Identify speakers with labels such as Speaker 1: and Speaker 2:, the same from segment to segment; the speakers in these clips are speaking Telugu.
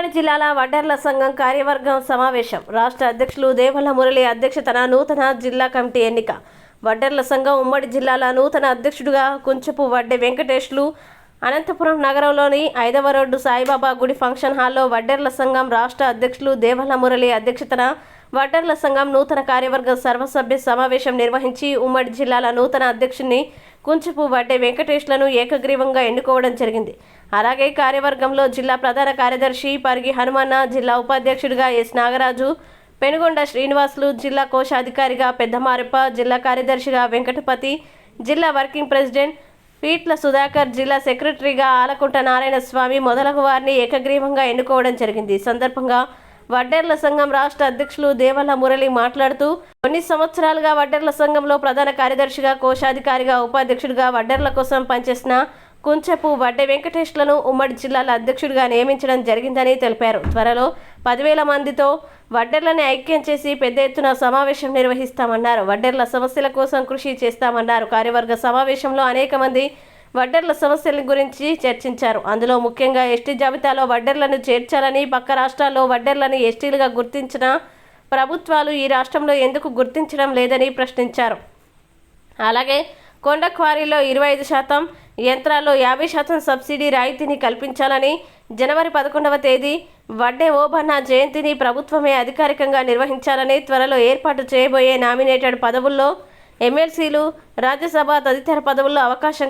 Speaker 1: ఉమ్మడి జిల్లాల వడ్డెర్ల సంఘం కార్యవర్గం సమావేశం. రాష్ట్ర అధ్యక్షులు దేవల్ల మురళి అధ్యక్షతన నూతన జిల్లా కమిటీ ఎన్నిక. వడ్డెర్ల సంఘం ఉమ్మడి జిల్లాల నూతన అధ్యక్షుడిగా కుంచపు వడ్డె వెంకటేష్లు. అనంతపురం నగరంలోని 5వ రోడ్డు సాయిబాబా గుడి ఫంక్షన్ హాల్లో వడ్డెర్ల సంఘం రాష్ట్ర అధ్యక్షులు దేవల్ల మురళి అధ్యక్షతన వడ్డెర్ల సంఘం నూతన కార్యవర్గ సర్వసభ్య సమావేశం నిర్వహించి ఉమ్మడి జిల్లాల నూతన అధ్యక్షుడిని కుంచపు వడ్డె వెంకటేష్లను ఏకగ్రీవంగా ఎన్నుకోవడం జరిగింది. అలాగే కార్యవర్గంలో జిల్లా ప్రధాన కార్యదర్శి పరిగి హనుమన్న, జిల్లా ఉపాధ్యక్షుడిగా ఎస్ నాగరాజు, పెనుగొండ శ్రీనివాసులు, జిల్లా కోశాధికారిగా పెద్దమారెప్ప, జిల్లా కార్యదర్శిగా వెంకటపతి, జిల్లా వర్కింగ్ ప్రెసిడెంట్ పీట్ల సుధాకర్, జిల్లా సెక్రటరీగా ఆలకుంట నారాయణ స్వామి మొదలగు వారిని ఏకగ్రీవంగా ఎన్నుకోవడం జరిగింది. ఈ సందర్భంగా వడ్డెర్ల సంఘం రాష్ట్ర అధ్యక్షులు దేవల్ల మురళి మాట్లాడుతూ, కొన్ని సంవత్సరాలుగా వడ్డెర్ల సంఘంలో ప్రధాన కార్యదర్శిగా, కోశాధికారిగా, ఉపాధ్యక్షుడిగా వడ్డెర్ల కోసం పనిచేసిన కుంచపు వడ్డె వెంకటేష్లను ఉమ్మడి జిల్లాల అధ్యక్షుడిగా నియమించడం జరిగిందని తెలిపారు. త్వరలో 10,000 మందితో వడ్డెర్లని ఐక్యం చేసి పెద్ద ఎత్తున సమావేశం నిర్వహిస్తామన్నారు. వడ్డెర్ల సమస్యల కోసం కృషి చేస్తామన్నారు. కార్యవర్గ సమావేశంలో అనేక మంది వడ్డెర్ల సమస్యల గురించి చర్చించారు. అందులో ముఖ్యంగా ఎస్టీ జాబితాలో వడ్డెర్లను చేర్చాలని, పక్క రాష్ట్రాల్లో వడ్డెర్లను ఎస్టీలుగా గుర్తించిన ప్రభుత్వాలు ఈ రాష్ట్రంలో ఎందుకు గుర్తించడం లేదని ప్రశ్నించారు. అలాగే కొండ క్వారీలో 25%, యంత్రాల్లో 50% సబ్సిడీ రాయితీని కల్పించాలని, జనవరి 11వ తేదీ వడ్డే ఓబన్న జయంతిని ప్రభుత్వమే అధికారికంగా నిర్వహించాలని, త్వరలో ఏర్పాటు చేయబోయే నామినేటెడ్ పదవుల్లో ఎమ్మెల్సీలు, రాజ్యసభ తదితర పదవుల్లో అవకాశం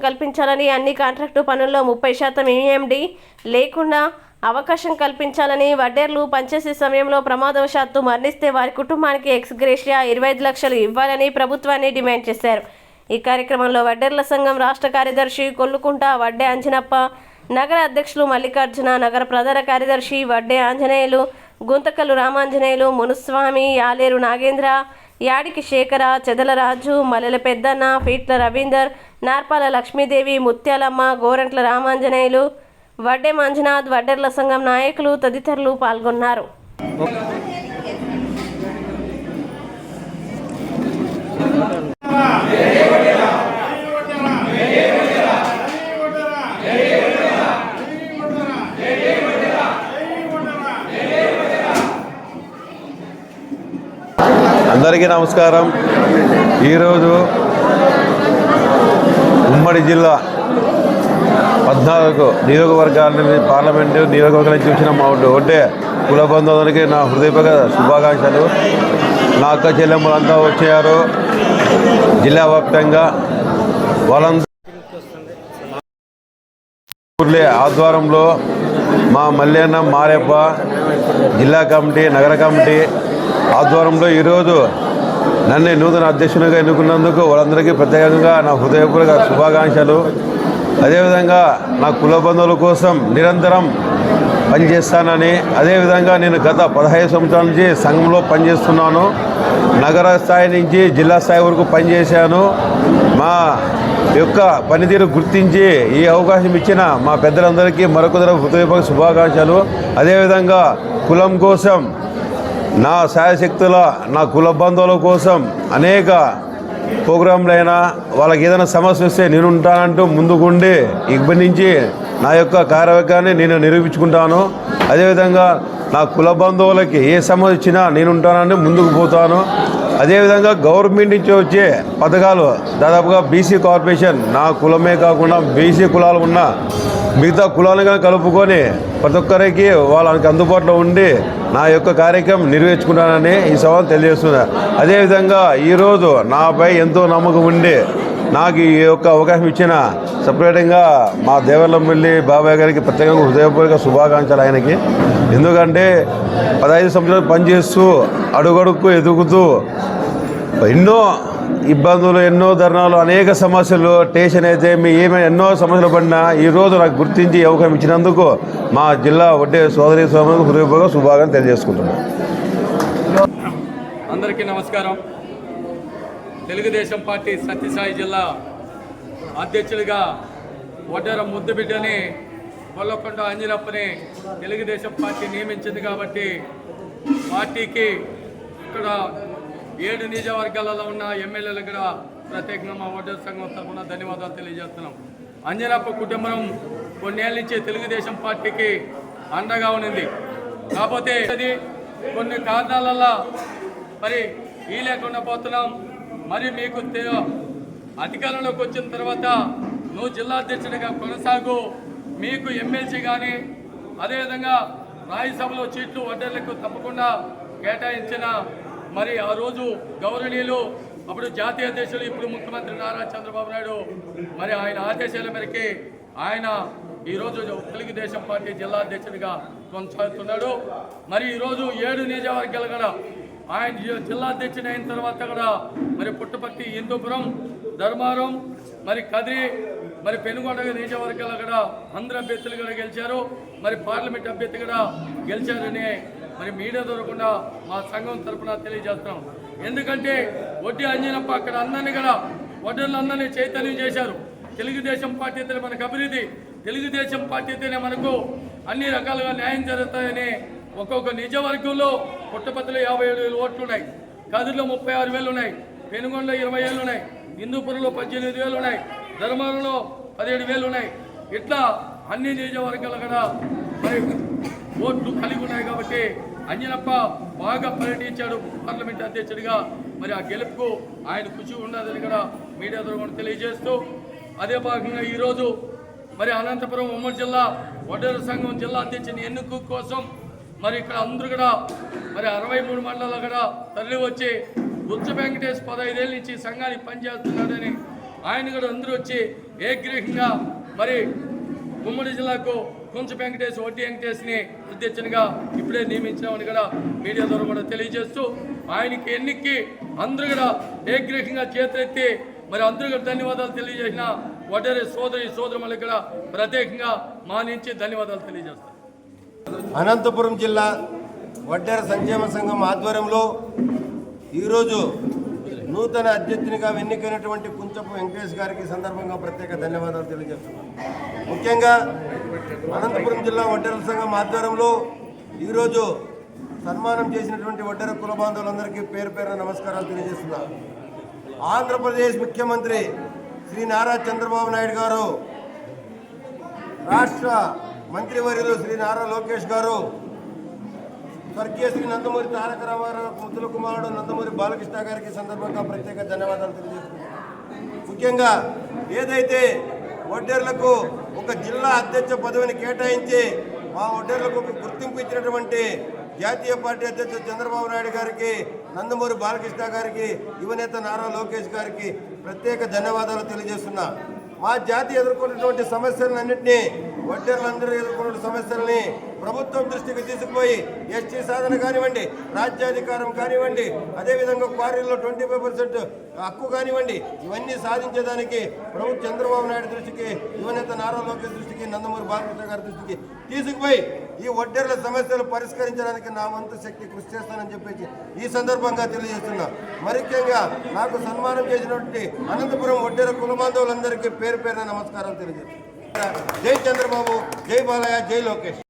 Speaker 1: కల్పించాలని, అన్ని కాంట్రాక్టు పనుల్లో 30% EMD లేకుండా అవకాశం కల్పించాలని, వడ్డెర్లు పనిచేసే సమయంలో ప్రమాదవశాత్తు మరణిస్తే వారి కుటుంబానికి ఎక్స్ గ్రేషియా 25 లక్షలు ఇవ్వాలని ప్రభుత్వాన్ని డిమాండ్ చేశారు. ఈ కార్యక్రమంలో వడ్డెర్ల సంఘం రాష్ట్ర కార్యదర్శి కొల్లుకుంట వడ్డే అంజనప్ప, నగర అధ్యక్షులు మల్లికార్జున, నగర ప్రధాన కార్యదర్శి వడ్డే ఆంజనేయులు, గుంతకల్లు రామాంజనేయులు, మునుస్వామి, యాలేరు నాగేంద్ర, యాడికి శేఖర, చెదల రాజు, మల్లెల పెద్దన్న, పీట్ల రవీందర్, నార్పాల లక్ష్మీదేవి, ముత్యాలమ్మ, గోరంట్ల రామాంజనేయులు, వడ్డే మంజునాథ్, వడ్డెర్ల సంఘం నాయకులు తదితరులు పాల్గొన్నారు.
Speaker 2: అందరికీ నమస్కారం. ఈరోజు ఉమ్మడి జిల్లా 14 నియోజకవర్గాలని పార్లమెంటు నియోజకవర్గాన్ని చూసిన మా వడ్డే కుల బంధువులకి నా హృదయపూర్వక శుభాకాంక్షలు. నా అక్క చెల్లెమ్మలంతా వచ్చారు. జిల్లా వ్యాప్తంగా వాళ్ళందరూ ఆధ్వర్యంలో మా మల్లెన్న, మారెప్ప జిల్లా కమిటీ, నగర కమిటీ ఆధ్వర్యంలో ఈరోజు నన్ను నూతన అధ్యక్షునిగా ఎన్నుకున్నందుకు వాళ్ళందరికీ ప్రత్యేకంగా నా హృదయపూర్వక శుభాకాంక్షలు. అదేవిధంగా నా కుల బంధువుల కోసం నిరంతరం పనిచేస్తానని, అదేవిధంగా నేను గత 15 సంవత్సరాల నుంచి సంఘంలో పనిచేస్తున్నాను. నగర స్థాయి నుంచి జిల్లా స్థాయి వరకు పనిచేశాను. మా యొక్క పనితీరు గుర్తించి ఈ అవకాశం ఇచ్చిన మా పెద్దలందరికీ మరొకసారి హృదయపూర్వక శుభాకాంక్షలు. అదేవిధంగా కులం కోసం నా శాయశక్తుల నా కుల బంధువుల కోసం అనేక ప్రోగ్రాంలైనా వాళ్ళకి ఏదైనా సమస్య వస్తే నేను ఉంటానంటూ ముందుకుండి ఇక్కడి నుంచి నా యొక్క కార్యవర్గాన్ని నేను నిరూపించుకుంటాను. అదేవిధంగా నా కుల బంధువులకి ఏ సమస్య వచ్చినా నేను ఉంటానని ముందుకు పోతాను. అదేవిధంగా గవర్నమెంట్ నుంచి వచ్చే పథకాలు దాదాపుగా బీసీ కార్పొరేషన్ నా కులమే కాకుండా బీసీ కులాలు ఉన్న మిగతా కులాలుగా కలుపుకొని ప్రతి ఒక్కరికి వాళ్ళకి అందుబాటులో ఉండి నా యొక్క కార్యక్రమం నిర్వహించుకుంటానని ఈ సవాలు తెలియజేస్తున్నా. అదేవిధంగా ఈరోజు నాపై ఎంతో నమ్మకం ఉండి నాకు ఈ యొక్క అవకాశం ఇచ్చిన సపరేట్గా మా దేవల్లపల్లి బాబాయ్ గారికి ప్రత్యేకంగా హృదయపూర్వక శుభాకాంక్షలు ఆయనకి. ఎందుకంటే 15 సంవత్సరాలు పనిచేస్తూ అడుగడుక్కు ఎదుగుతూ ఎన్నో ఇబ్బందులు, ఎన్నో ధర్నాలు, అనేక సమస్యలు, స్టేషన్ అయితే ఏమైనా ఎన్నో సమస్యలు పడినా ఈరోజు నాకు గుర్తించి అవకాశం ఇచ్చినందుకు మా జిల్లా వడ్డే సోదరి స్వామికి హృదయపూర్వక శుభాకాంక్షలు తెలియజేసుకుంటున్నాను.
Speaker 3: అందరికీ నమస్కారం. తెలుగుదేశం పార్టీ సత్యసాయి జిల్లా అధ్యక్షుడిగా వడ్డెర ముద్దుబిడ్డని కొల్లకొండ అంజనప్పని తెలుగుదేశం పార్టీ నియమించింది కాబట్టి పార్టీకి ఇక్కడ 7 నియోజకవర్గాలలో ఉన్న ఎమ్మెల్యేలు కూడా ప్రత్యేకంగా మా వడ్డెర సంఘం తరఫున ధన్యవాదాలు తెలియజేస్తున్నాం. అంజనప్ప కుటుంబం కొన్నేళ్ళ నుంచి తెలుగుదేశం పార్టీకి అండగా ఉన్నది. కాకపోతే అది కొన్ని కారణాల వల్ల మరి ఈ లేకుండా పోతున్నాం. మరి మీకు అధికారంలోకి వచ్చిన తర్వాత నువ్వు జిల్లా అధ్యక్షుడిగా కొనసాగు, మీకు ఎమ్మెల్సీ కానీ అదేవిధంగా రాజ్యసభలో సీట్లు వడ్డర్లకు తప్పకుండా కేటాయించిన మరి ఆ రోజు గౌరవనీయులు అప్పుడు జాతీయ అధ్యక్షులు ఇప్పుడు ముఖ్యమంత్రి నారా చంద్రబాబు నాయుడు మరి ఆయన ఆదేశాల మేరకి ఆయన ఈరోజు తెలుగుదేశం పార్టీ జిల్లా అధ్యక్షుడిగా కొనసాగుతున్నాడు. మరి ఈరోజు 7 నియోజకవర్గాలు కూడా ఆయన జిల్లా అధ్యక్షుడు అయిన తర్వాత కూడా మరి పుట్టపర్తి, హిందూపురం, ధర్మారం, మరి కదిరి, మరి పెనుగొండ నియోజకవర్గాలు కూడా అందరు అభ్యర్థులు కూడా గెలిచారు. మరి పార్లమెంట్ అభ్యర్థి కూడా గెలిచారని మరి మీడియా దొరకకుండా మా సంఘం తరఫున తెలియజేస్తున్నాం. ఎందుకంటే వడ్డీ అంజనప్ప అక్కడ అందరినీ కూడా వడ్డీలందరినీ చైతన్యం చేశారు. తెలుగుదేశం పార్టీ అయితే మనకు అభివృద్ధి, తెలుగుదేశం పార్టీ అయితేనే మనకు అన్ని రకాలుగా న్యాయం జరుగుతాయని ఒక్కొక్క నిజవర్గంలో పుట్టపర్తిలో 57,000 ఓట్లు ఉన్నాయి, కదిరిలో 36,000 ఉన్నాయి, పెనుగొండలో 20,000 ఉన్నాయి, హిందూపురంలో 18,000 ఉన్నాయి, ధర్మారంలో 17,000 ఉన్నాయి. ఇట్లా అన్ని నియోజకవర్గాలు కూడా మరి ఓట్లు కలిగి ఉన్నాయి. కాబట్టి అంజనప్ప బాగా పర్యటించాడు పార్లమెంట్ అధ్యక్షుడిగా. మరి ఆ గెలుపుకు ఆయన కృషి ఉన్నదని కూడా మీడియా ద్వారా తెలియజేస్తూ, అదే భాగంగా ఈరోజు మరి అనంతపురం ఉమ్మడి జిల్లా వడ్డేర సంఘం జిల్లా అధ్యక్షుని ఎన్నిక కోసం మరి ఇక్కడ అందరూ కూడా మరి 63 మండలాలు కూడా తరలి వచ్చి బుచ్చ వెంకటేష్ 15 ఏళ్ళ నుంచి సంఘానికి పనిచేస్తున్నాడని ఆయన కూడా అందరూ వచ్చి ఏకగ్రీవంగా మరి ఉమ్మడి జిల్లాకు కొంచెం వెంకటేష్, వడ్డీ వెంకటేష్ని అధ్యక్షునిగా ఇప్పుడే నియమించామని కూడా మీడియా ద్వారా కూడా తెలియజేస్తూ, ఆయనకి ఎన్నికకి అందరూ కూడా ఏకగ్రీవంగా చేతులెత్తి మరి అందరూ కూడా ధన్యవాదాలు తెలియజేసిన వడ్డేరే సోదరులకు కూడా ప్రత్యేకంగా మా నుంచి ధన్యవాదాలు తెలియజేస్తాం.
Speaker 4: అనంతపురం జిల్లా వడ్డేర సంక్షేమ సంఘం ఆధ్వర్యంలో ఈరోజు నూతన అధ్యక్షునిగా ఎన్నికైనటువంటి కుంచపు వెంకటేష్ గారికి సందర్భంగా ప్రత్యేక ధన్యవాదాలు తెలియజేస్తున్నాను. ముఖ్యంగా అనంతపురం జిల్లా వడ్డేర సంఘం ఆధ్వర్యంలో ఈరోజు సన్మానం చేసినటువంటి వడ్డేర కుల బాంధవులందరికీ పేరు పేరున నమస్కారాలు తెలియజేస్తున్నాను. ఆంధ్రప్రదేశ్ ముఖ్యమంత్రి శ్రీ నారా చంద్రబాబు నాయుడు గారు, రాష్ట్ర మంత్రివర్యులు శ్రీ నారా లోకేష్ గారు, స్వర్గీయ శ్రీ నందమూరి తారక రామారావు ముద్దుల కుమారుడు నందమూరి బాలకృష్ణ గారికి సందర్భంగా ప్రత్యేక ధన్యవాదాలు తెలియజేస్తున్నాను. ముఖ్యంగా ఏదైతే వడ్డేర్లకు ఒక జిల్లా అధ్యక్ష పదవిని కేటాయించి మా వడ్డేర్లకు ఒక గుర్తింపు ఇచ్చినటువంటి జాతీయ పార్టీ అధ్యక్షుడు చంద్రబాబు నాయుడు గారికి, నందమూరి బాలకృష్ణ గారికి, యువనేత నారా లోకేష్ గారికి ప్రత్యేక ధన్యవాదాలు తెలియజేస్తున్నా. మా జాతి ఎదుర్కొన్నటువంటి సమస్యలన్నింటినీ, వడ్డేర్లందరూ ఎదుర్కొన్న సమస్యల్ని ప్రభుత్వం దృష్టికి తీసుకుపోయి ఎస్టీ సాధన కానివ్వండి, రాజ్యాధికారం కానివ్వండి, అదేవిధంగా క్వారీల్లో 25% హక్కు కానివ్వండి, ఇవన్నీ సాధించేదానికి ప్రభుత్వం చంద్రబాబు నాయుడు దృష్టికి, యువనేత నారా లోకేష్ దృష్టికి, నందమూరి బాలకృష్ణ గారి దృష్టికి తీసుకుపోయి ఈ వడ్డేర్ల సమస్యలు పరిష్కరించడానికి నా వంతు శక్తి కృషి చేస్తానని చెప్పేసి ఈ సందర్భంగా తెలియజేస్తున్నా. ముఖ్యంగా నాకు సన్మానం చేసినటువంటి అనంతపురం వడ్డేర కుల బాంధవులందరికీ పేరు పేరున నమస్కారాలు తెలియజేస్తున్నా. జై చంద్రబాబు, జై బాలయ్య, జై లోకేష్.